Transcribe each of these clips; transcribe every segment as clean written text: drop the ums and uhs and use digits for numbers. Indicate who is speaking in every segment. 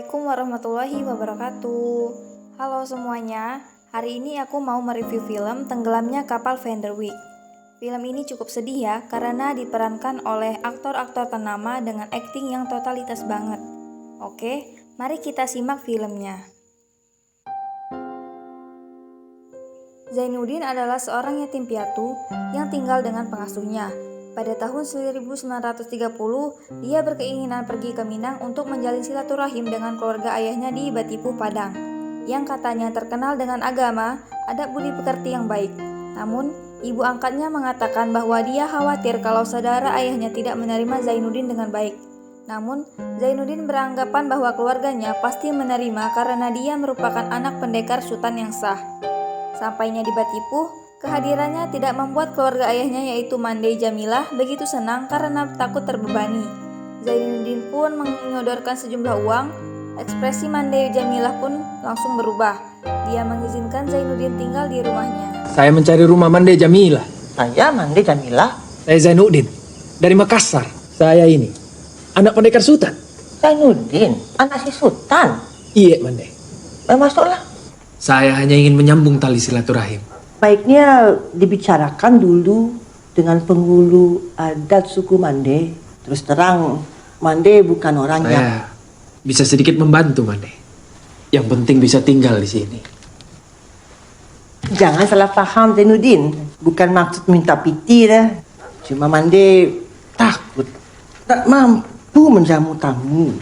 Speaker 1: Assalamualaikum warahmatullahi wabarakatuh. Halo semuanya, hari ini aku mau mereview film Tenggelamnya Kapal Van der Wijk. Film ini cukup sedih ya, karena diperankan oleh aktor-aktor ternama dengan akting yang totalitas banget. Oke, mari kita simak filmnya. Zainuddin adalah seorang yatim piatu yang tinggal dengan pengasuhnya. Pada tahun 1930, dia berkeinginan pergi ke Minang untuk menjalin silaturahim dengan keluarga ayahnya di Batipuh, Padang, yang katanya terkenal dengan agama, adab budi pekerti yang baik. Namun, ibu angkatnya mengatakan bahwa dia khawatir kalau saudara ayahnya tidak menerima Zainuddin dengan baik. Namun, Zainuddin beranggapan bahwa keluarganya pasti menerima karena dia merupakan anak pendekar sultan yang sah. Sampainya di Batipuh, kehadirannya tidak membuat keluarga ayahnya yaitu Mande Jamilah begitu senang karena takut terbebani. Zainuddin pun menyodorkan sejumlah uang. Ekspresi Mande Jamilah pun langsung berubah. Dia mengizinkan Zainuddin tinggal di rumahnya.
Speaker 2: Saya mencari rumah Mande Jamilah.
Speaker 3: Saya Mande Jamilah.
Speaker 2: Saya Zainuddin dari Makassar. Saya ini anak pendekar sultan.
Speaker 3: Zainuddin, anak si Sultan.
Speaker 2: Iya Mande.
Speaker 3: Masuklah.
Speaker 2: Saya hanya ingin menyambung tali silaturahim.
Speaker 3: Baiknya dibicarakan dulu dengan penghulu adat suku Mande. Terus terang, Mande bukan orangnya.
Speaker 2: Saya bisa sedikit membantu Mande. Yang penting bisa tinggal di sini.
Speaker 3: Jangan salah paham Zainuddin. Bukan maksud minta piti dah. Cuma Mande takut tak mampu menjamu tamu.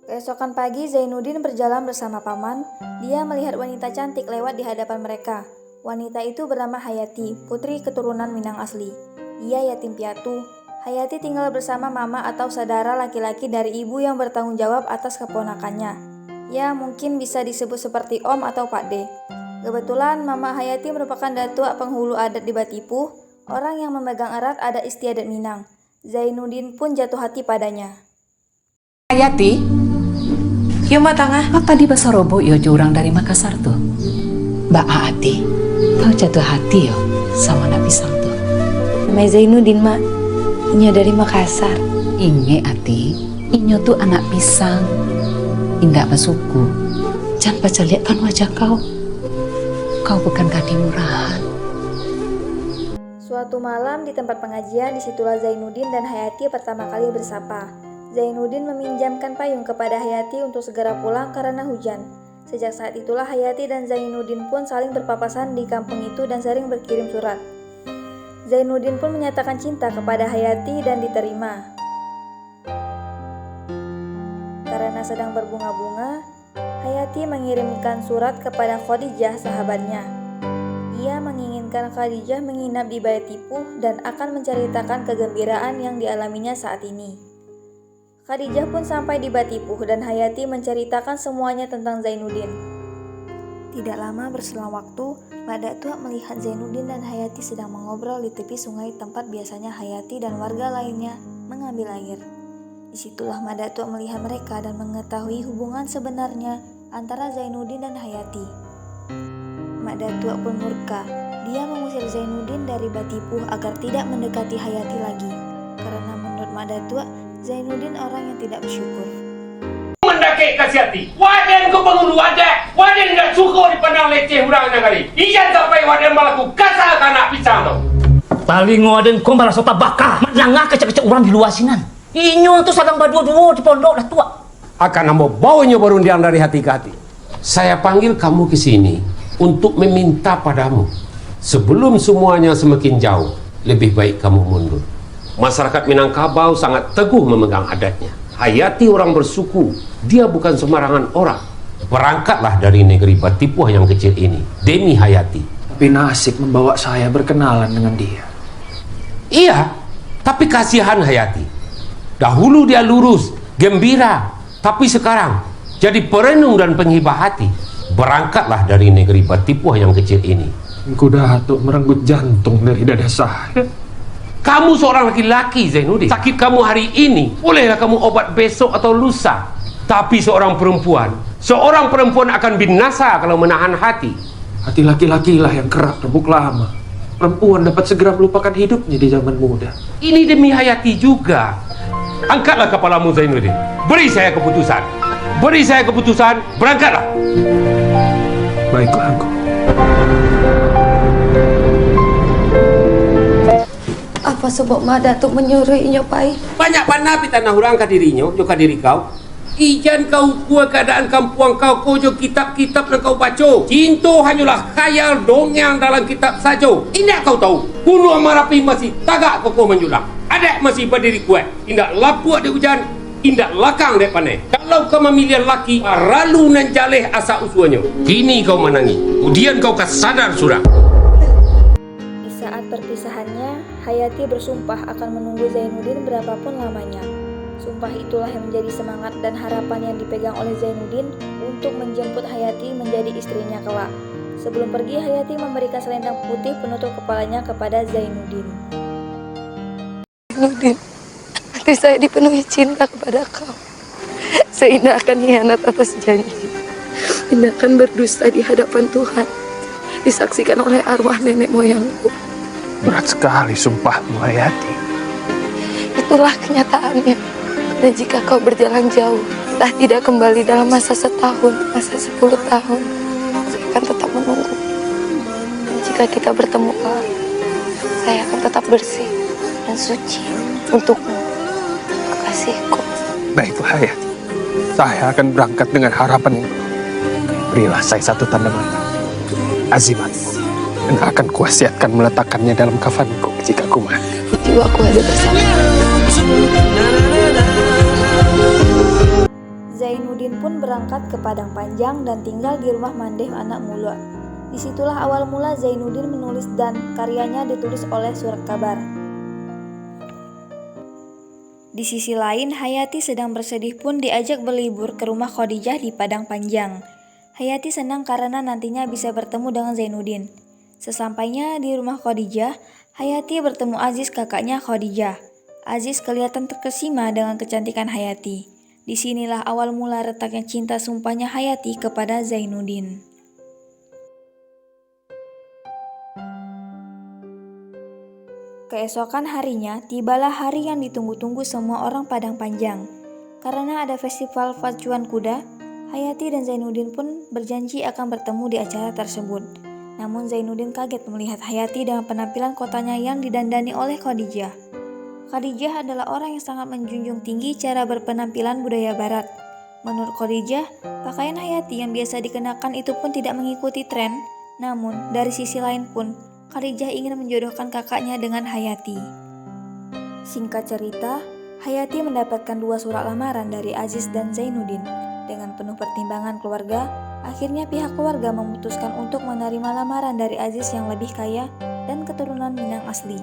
Speaker 1: Keesokan pagi, Zainuddin berjalan bersama paman. Dia melihat wanita cantik lewat di hadapan mereka. Wanita itu bernama Hayati, putri keturunan Minang asli. Dia yatim piatu. Hayati tinggal bersama mama atau saudara laki-laki dari ibu yang bertanggung jawab atas keponakannya. Ya, mungkin bisa disebut seperti om atau Pak D. Kebetulan mama Hayati merupakan datuk penghulu adat di Batipuh, orang yang memegang erat adat istiadat Minang. Zainuddin pun jatuh hati padanya.
Speaker 4: Hayati, yo mak tangah. Apa di Pasar Robo yo jurang dari Makassar tuh? Mbak Ati, kau jatuh hati yo sama anak pisang tuh.
Speaker 5: Namanya Zainuddin mak, inyo dari Makassar.
Speaker 4: Inge Ati, inyo tuh anak pisang. Indah masuku. Jangan baca lihatkan wajah kau. Kau bukan gadis murahan.
Speaker 1: Suatu malam di tempat pengajian, disitulah Zainuddin dan Hayati pertama kali bersapa. Zainuddin meminjamkan payung kepada Hayati untuk segera pulang karena hujan. Sejak saat itulah Hayati dan Zainuddin pun saling berpapasan di kampung itu dan sering berkirim surat. Zainuddin pun menyatakan cinta kepada Hayati dan diterima. Karena sedang berbunga-bunga, Hayati mengirimkan surat kepada Khadijah, sahabatnya. Ia menginginkan Khadijah menginap di Batipuh dan akan menceritakan kegembiraan yang dialaminya saat ini. Khadijah pun sampai di Batipuh dan Hayati menceritakan semuanya tentang Zainuddin. Tidak lama berselang waktu, Mak Datuk melihat Zainuddin dan Hayati sedang mengobrol di tepi sungai tempat biasanya Hayati dan warga lainnya mengambil air. Disitulah Mak Datuk melihat mereka dan mengetahui hubungan sebenarnya antara Zainuddin dan Hayati. Mak Datuk pun murka. Dia mengusir Zainuddin dari Batipuh agar tidak mendekati Hayati lagi. Karena menurut Mak Datuk, Zainuddin orang yang tidak bersyukur.
Speaker 6: Mendaki kasih hati. Waden kau bangun wadah. Waden tidak syukur dipandang leceh urangnya kali. Ijan sampai waden malaku kasar anak pisang tu.
Speaker 7: Paling waden kau malah sota bakar. Melangah kecek-kecek orang di luar sinan. Inyo tu sadang berdua-dua di pondok dah tua.
Speaker 6: Akan nambah baunya berundian dari hati ke hati. Saya panggil kamu ke sini untuk meminta padamu. Sebelum semuanya semakin jauh, lebih baik kamu mundur. Masyarakat Minangkabau sangat teguh memegang adatnya. Hayati orang bersuku, dia bukan sembarangan orang. Berangkatlah dari negeri Batipuh yang kecil ini, demi Hayati.
Speaker 2: Tapi nasib membawa saya berkenalan dengan dia.
Speaker 6: Iya, tapi kasihan Hayati. Dahulu dia lurus, gembira, tapi sekarang jadi perenung dan penghibah hati. Berangkatlah dari negeri Batipuh yang kecil ini.
Speaker 2: Engkau Datuk merenggut jantung dari dada saya.
Speaker 6: Kamu seorang laki-laki Zainuddin. Sakit kamu hari ini, bolehlah kamu obat besok atau lusa. Tapi seorang perempuan akan binasa kalau menahan hati.
Speaker 2: Hati laki-laki lah yang kerap rebuk lama. Perempuan dapat segera melupakan hidupnya di zaman muda.
Speaker 6: Ini demi Hayati juga. Angkatlah kepalamu Zainuddin. Beri saya keputusan. Beri saya keputusan, berangkatlah.
Speaker 2: Baiklah aku.
Speaker 5: Apa sebab mak Datuk menyuruhnya, Pai?
Speaker 6: Banyak pandai tanah orang ke dirinya, juga diri kau. Ijan kau kuat keadaan kampuang kau jo kitab-kitab yang kau baca. Cinta hanyalah khayal dongeng dalam kitab saja. Indak kau tahu, Gunung Merapi masih tagak kokoh menjulang. Adik masih berdiri kuat. Indak lapuak di hujan, indak lakang dek panai. Kalau kau memilih laki, ralu nan jaleh asa usuanya. Kini kau menangi. Kemudian kau sadar sudah.
Speaker 1: Di saat perpisahannya, Hayati bersumpah akan menunggu Zainuddin berapapun lamanya. Sumpah itulah yang menjadi semangat dan harapan yang dipegang oleh Zainuddin untuk menjemput Hayati menjadi istrinya kelak. Sebelum pergi, Hayati memberikan selendang putih penutup kepalanya kepada Zainuddin.
Speaker 5: Zainuddin, hati saya dipenuhi cinta kepada kau. Saya tidak akan hianat atas janji. Tidak akan berdusta di hadapan Tuhan. Disaksikan oleh arwah nenek moyangku.
Speaker 2: Berat sekali sumpahmu, Hayati.
Speaker 5: Itulah kenyataannya. Dan jika kau berjalan jauh, entah tidak kembali dalam masa setahun, masa 10 tahun, saya akan tetap menunggu. Dan jika kita bertemu lagi, saya akan tetap bersih dan suci untukmu, kekasihku.
Speaker 2: Baiklah, Hayati. Saya akan berangkat dengan harapan itu. Berilah saya satu tanda mata. Azimatmu. Dan akan kuwasiatkan meletakkannya dalam kafanku jika ku mati.
Speaker 5: Jiwaku ada bersama.
Speaker 1: Zainuddin pun berangkat ke Padang Panjang dan tinggal di rumah Mandeh anak Mula. Disitulah awal mula Zainuddin menulis dan karyanya ditulis oleh Surat Kabar. Di sisi lain, Hayati sedang bersedih pun diajak berlibur ke rumah Khadijah di Padang Panjang. Hayati senang karena nantinya bisa bertemu dengan Zainuddin. Sesampainya di rumah Khadijah, Hayati bertemu Aziz kakaknya Khadijah. Aziz kelihatan terkesima dengan kecantikan Hayati. Disinilah awal mula retaknya cinta sumpahnya Hayati kepada Zainuddin. Keesokan harinya, tibalah hari yang ditunggu-tunggu semua orang Padang Panjang. Karena ada festival pacuan kuda, Hayati dan Zainuddin pun berjanji akan bertemu di acara tersebut. Namun Zainuddin kaget melihat Hayati dengan penampilan kotanya yang didandani oleh Khadijah. Khadijah adalah orang yang sangat menjunjung tinggi cara berpenampilan budaya barat. Menurut Khadijah, pakaian Hayati yang biasa dikenakan itu pun tidak mengikuti tren. Namun, dari sisi lain pun, Khadijah ingin menjodohkan kakaknya dengan Hayati. Singkat cerita, Hayati mendapatkan 2 surat lamaran dari Aziz dan Zainuddin. Dengan penuh pertimbangan keluarga, akhirnya pihak keluarga memutuskan untuk menerima lamaran dari Aziz yang lebih kaya dan keturunan Minang asli.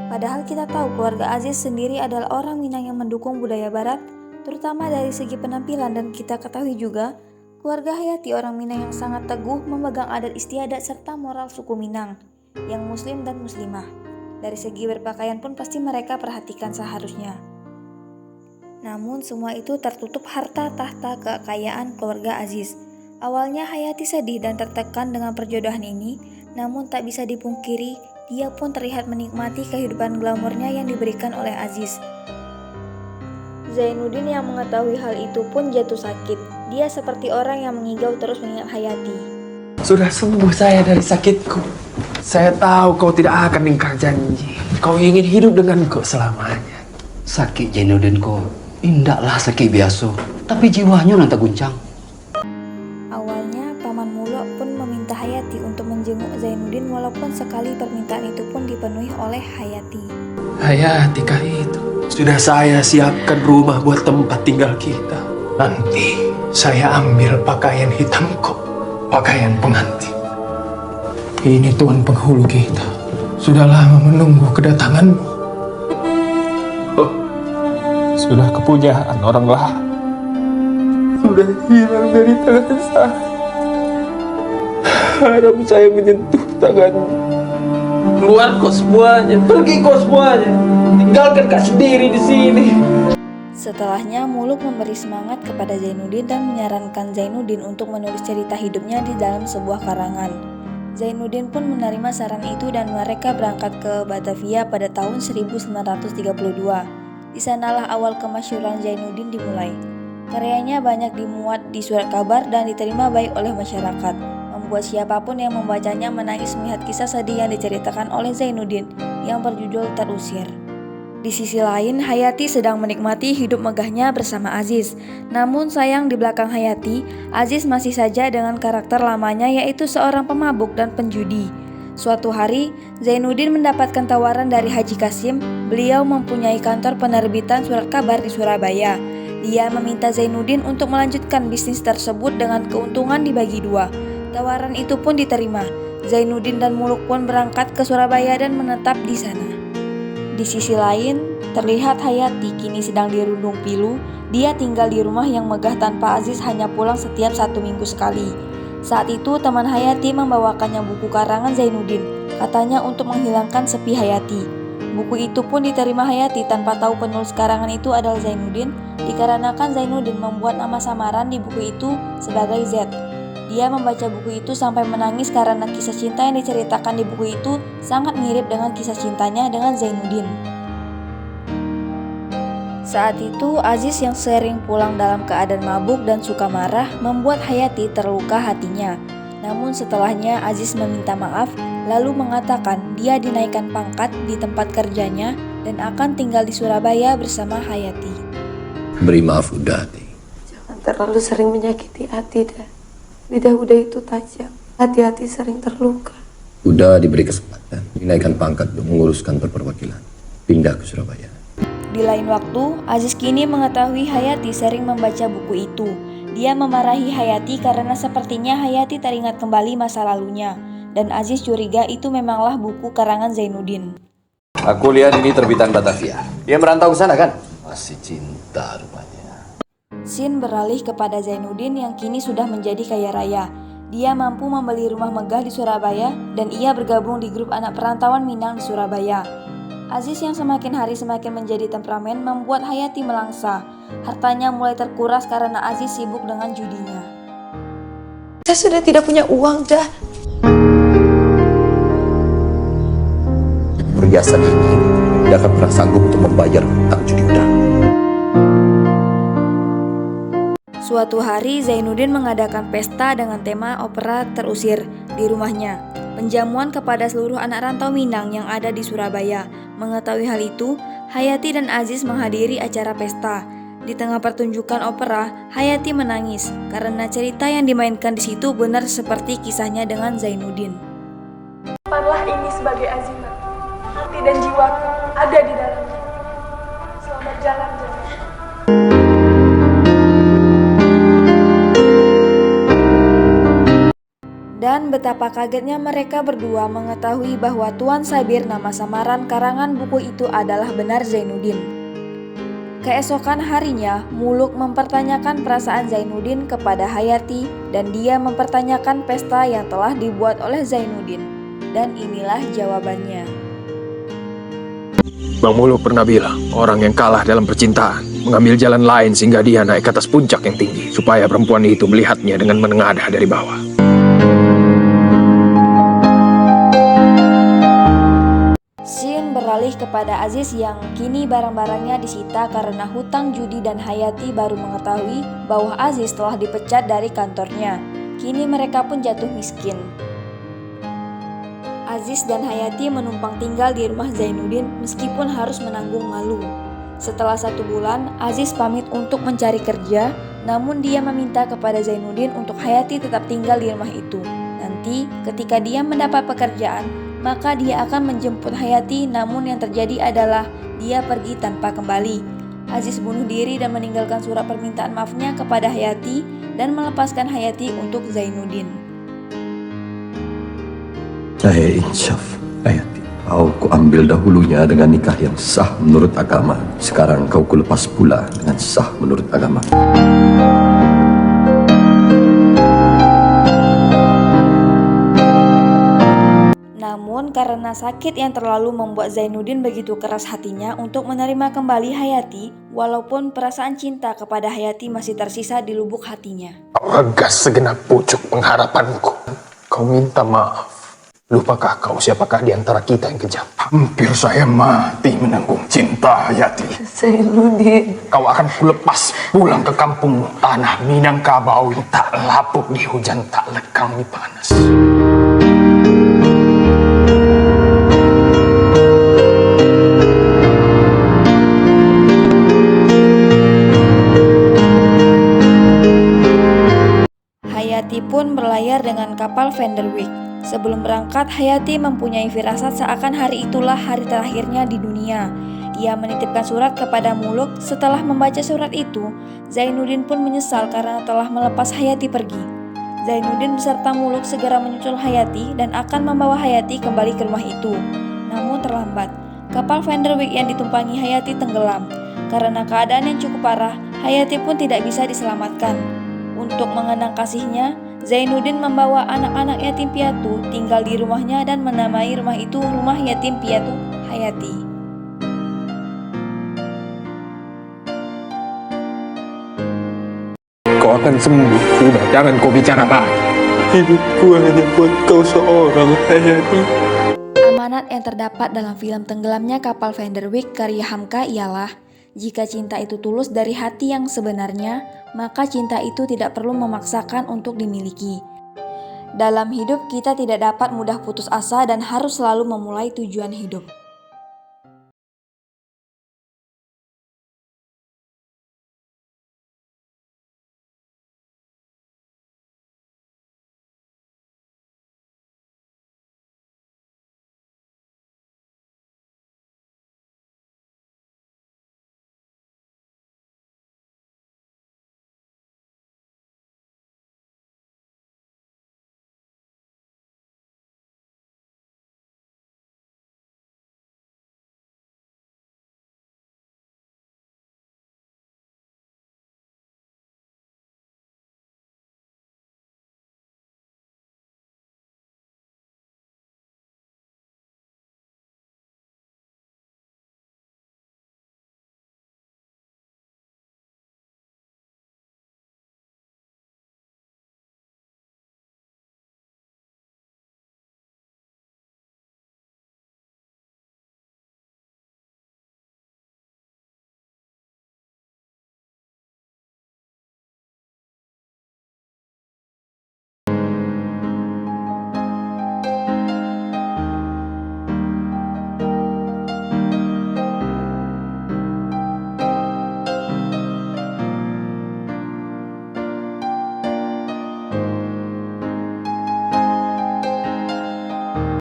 Speaker 1: Padahal kita tahu keluarga Aziz sendiri adalah orang Minang yang mendukung budaya barat, terutama dari segi penampilan, dan kita ketahui juga keluarga Hayati orang Minang yang sangat teguh memegang adat istiadat serta moral suku Minang yang muslim dan muslimah. Dari segi berpakaian pun pasti mereka perhatikan seharusnya. Namun semua itu tertutup harta tahta kekayaan keluarga Aziz. Awalnya Hayati sedih dan tertekan dengan perjodohan ini, namun tak bisa dipungkiri dia pun terlihat menikmati kehidupan glamornya yang diberikan oleh Aziz. Zainuddin yang mengetahui hal itu pun jatuh sakit. Dia seperti orang yang mengigau terus mengingat Hayati.
Speaker 2: Sudah sembuh saya dari sakitku. Saya tahu kau tidak akan ingkar janji. Kau ingin hidup denganku selamanya.
Speaker 8: Sakit Zainuddin kau indaklah sakit biasa, tapi jiwanya nanti guncang.
Speaker 1: Awalnya Paman Mulo pun meminta Hayati untuk menjenguk Zainuddin, walaupun sekali permintaan itu pun dipenuhi oleh Hayati.
Speaker 2: Hayati kah itu? Sudah saya siapkan rumah buat tempat tinggal kita. Nanti saya ambil pakaian hitamku, pakaian pengantin. Ini Tuan penghulu kita. Sudah lama menunggu kedatanganmu. Oh, sudah kepunyaan orang lain. Sudah hilang dari tangan saya. Harap saya menyentuh tanganmu. Keluar kau semuanya, pergi kau semuanya. Tinggalkan kau sendiri di sini.
Speaker 1: Setelahnya, Muluk memberi semangat kepada Zainuddin dan menyarankan Zainuddin untuk menulis cerita hidupnya di dalam sebuah karangan. Zainuddin pun menerima saran itu dan mereka berangkat ke Batavia pada tahun 1932. Di sanalah awal kemasyhuran Zainuddin dimulai. Karyanya banyak dimuat di surat kabar dan diterima baik oleh masyarakat, membuat siapapun yang membacanya menangis melihat kisah sedih yang diceritakan oleh Zainuddin yang berjudul Terusir. Di sisi lain, Hayati sedang menikmati hidup megahnya bersama Aziz. Namun sayang di belakang Hayati, Aziz masih saja dengan karakter lamanya yaitu seorang pemabuk dan penjudi. Suatu hari, Zainuddin mendapatkan tawaran dari Haji Kasim. Beliau mempunyai kantor penerbitan surat kabar di Surabaya. Dia meminta Zainuddin untuk melanjutkan bisnis tersebut dengan keuntungan dibagi dua. Tawaran itu pun diterima. Zainuddin dan Muluk pun berangkat ke Surabaya dan menetap di sana. Di sisi lain, terlihat Hayati kini sedang dirundung pilu. Dia tinggal di rumah yang megah tanpa Aziz hanya pulang setiap 1 minggu sekali. Saat itu teman Hayati membawakannya buku karangan Zainuddin, katanya untuk menghilangkan sepi Hayati. Buku itu pun diterima Hayati tanpa tahu penulis karangan itu adalah Zainuddin, dikarenakan Zainuddin membuat nama samaran di buku itu sebagai Z. Dia membaca buku itu sampai menangis karena kisah cinta yang diceritakan di buku itu sangat mirip dengan kisah cintanya dengan Zainuddin. Saat itu Aziz yang sering pulang dalam keadaan mabuk dan suka marah membuat Hayati terluka hatinya. Namun setelahnya Aziz meminta maaf lalu mengatakan dia dinaikkan pangkat di tempat kerjanya dan akan tinggal di Surabaya bersama Hayati.
Speaker 9: Beri maaf Udati.
Speaker 5: Jangan terlalu sering menyakiti hati dah. Lidah Uda itu tajam, hati-hati sering terluka.
Speaker 9: Uda diberi kesempatan, dinaikkan pangkat untuk mengurus kantor perwakilan, pindah ke Surabaya.
Speaker 1: Di lain waktu, Aziz kini mengetahui Hayati sering membaca buku itu. Dia memarahi Hayati karena sepertinya Hayati teringat kembali masa lalunya. Dan Aziz curiga itu memanglah buku karangan Zainuddin.
Speaker 9: Aku lihat ini terbitan Batavia. Dia merantau ke sana kan? Masih cinta rupanya.
Speaker 1: Sin beralih kepada Zainuddin yang kini sudah menjadi kaya raya. Dia mampu membeli rumah megah di Surabaya dan ia bergabung di grup anak perantauan Minang di Surabaya. Aziz yang semakin hari semakin menjadi temperamen membuat Hayati melangsa. Hartanya mulai terkuras karena Aziz sibuk dengan judinya.
Speaker 5: Saya sudah tidak punya uang dah.
Speaker 9: Perhiasan ini tidak akan pernah sanggup untuk membayar hutang judi Uda.
Speaker 1: Suatu hari Zainuddin mengadakan pesta dengan tema opera Terusir di rumahnya. Penjamuan kepada seluruh anak rantau Minang yang ada di Surabaya. Mengetahui hal itu, Hayati dan Aziz menghadiri acara pesta. Di tengah pertunjukan opera, Hayati menangis karena cerita yang dimainkan di situ benar seperti kisahnya dengan Zainuddin.
Speaker 10: Simpanlah ini sebagai azimat. Hati dan jiwaku ada di dalamnya. Selamat jalan-jalan.
Speaker 1: Dan betapa kagetnya mereka berdua mengetahui bahwa Tuan Sabir nama samaran karangan buku itu adalah benar Zainuddin. Keesokan harinya, Muluk mempertanyakan perasaan Zainuddin kepada Hayati dan dia mempertanyakan pesta yang telah dibuat oleh Zainuddin. Dan inilah jawabannya.
Speaker 2: Bang Muluk pernah bilang, orang yang kalah dalam percintaan mengambil jalan lain sehingga dia naik ke atas puncak yang tinggi supaya perempuan itu melihatnya dengan menengadah dari bawah.
Speaker 1: Sin beralih kepada Aziz yang kini barang-barangnya disita karena hutang judi dan Hayati baru mengetahui bahwa Aziz telah dipecat dari kantornya. Kini mereka pun jatuh miskin. Aziz dan Hayati menumpang tinggal di rumah Zainuddin meskipun harus menanggung malu. Setelah 1 bulan, Aziz pamit untuk mencari kerja, namun dia meminta kepada Zainuddin untuk Hayati tetap tinggal di rumah itu. Nanti ketika dia mendapat pekerjaan, maka dia akan menjemput Hayati, namun yang terjadi adalah dia pergi tanpa kembali. Aziz bunuh diri dan meninggalkan surat permintaan maafnya kepada Hayati dan melepaskan Hayati untuk Zainuddin.
Speaker 9: Saya insyaf, Hayati. Kau kuambil dahulunya dengan nikah yang sah menurut agama. Sekarang kau kulepas pula dengan sah menurut agama.
Speaker 1: Namun karena sakit yang terlalu membuat Zainuddin begitu keras hatinya untuk menerima kembali Hayati, walaupun perasaan cinta kepada Hayati masih tersisa di lubuk hatinya.
Speaker 2: Kau regas segenap pucuk pengharapanku. Kau minta maaf. Lupakah kau siapakah di antara kita yang kejam? Hampir saya mati menanggung cinta, Hayati.
Speaker 5: Zainuddin.
Speaker 2: Kau akan kulepas pulang ke kampungmu. Tanah Minangkabau yang tak lapuk di hujan, tak lekang di panas.
Speaker 1: Hayati pun berlayar dengan kapal Vanderwyk. Sebelum berangkat, Hayati mempunyai firasat seakan hari itulah hari terakhirnya di dunia. Ia menitipkan surat kepada Muluk. Setelah membaca surat itu, Zainuddin pun menyesal karena telah melepas Hayati pergi. Zainuddin beserta Muluk segera menyusul Hayati dan akan membawa Hayati kembali ke rumah itu. Namun terlambat. Kapal Vanderwyk yang ditumpangi Hayati tenggelam. Karena keadaan yang cukup parah, Hayati pun tidak bisa diselamatkan. Untuk mengenang kasihnya, Zainuddin membawa anak-anak yatim piatu tinggal di rumahnya dan menamai rumah itu Rumah Yatim Piatu Hayati.
Speaker 2: Kau akan sembuh. Sudah, jangan kau bicara lagi. Hidupku hanya buat kau seorang, Hayati.
Speaker 1: Amanat yang terdapat dalam film Tenggelamnya Kapal Vanderwyk karya Hamka ialah, jika cinta itu tulus dari hati yang sebenarnya, maka cinta itu tidak perlu memaksakan untuk dimiliki. Dalam hidup kita tidak dapat mudah putus asa dan harus selalu memulai tujuan hidup.